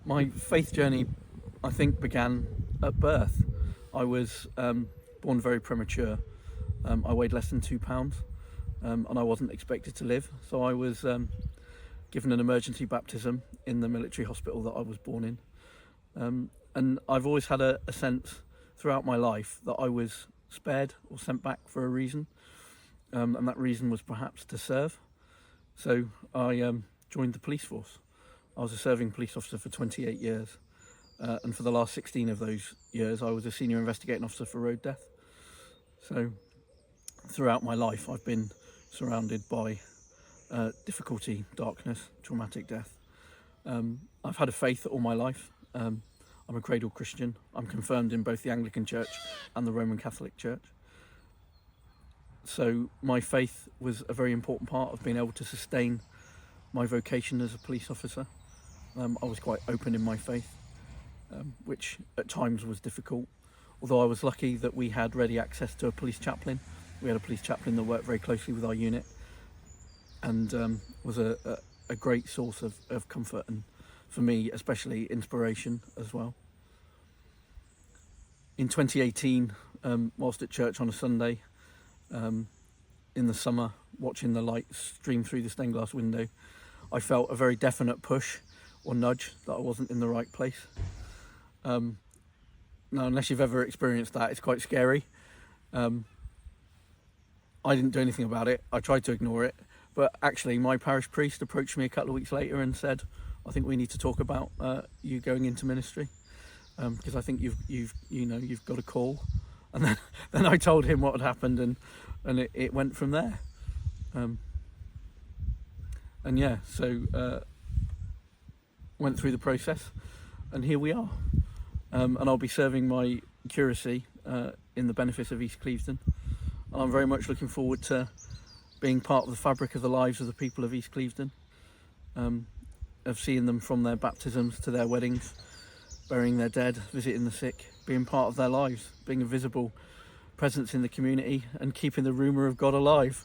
My faith journey, I think, began at birth. I was born very premature. I weighed less than £2, and I wasn't expected to live. So I was given an emergency baptism in the military hospital that I was born in. And I've always had a sense throughout my life that I was spared or sent back for a reason, and that reason was perhaps to serve. So I joined the police force. I was a serving police officer for 28 years, and for the last 16 of those years I was a senior investigating officer for road death. So throughout my life I've been surrounded by difficulty, darkness, traumatic death. I've had a faith all my life. I'm a cradle Christian. I'm confirmed in both the Anglican Church and the Roman Catholic Church. So my faith was a very important part of being able to sustain my vocation as a police officer. I was quite open in my faith, which at times was difficult. Although I was lucky that we had ready access to a police chaplain. We had a police chaplain that worked very closely with our unit and was a great source of comfort and, for me especially, inspiration as well. In 2018, whilst at church on a Sunday, in the summer, watching the light stream through the stained glass window, I felt a very definite push or nudge that I wasn't in the right place. Now, unless you've ever experienced that, it's quite scary. I didn't do anything about it. I tried to ignore it, but actually my parish priest approached me a couple of weeks later and said, I think we need to talk about you going into ministry, because I think you've got a call. And then I told him what had happened, and it went from there. So went through the process, and here we are. And I'll be serving my curacy in the benefice of East Clevedon. And I'm very much looking forward to being part of the fabric of the lives of the people of East Clevedon, of seeing them from their baptisms to their weddings, burying their dead, visiting the sick, being part of their lives, being a visible presence in the community and keeping the rumour of God alive.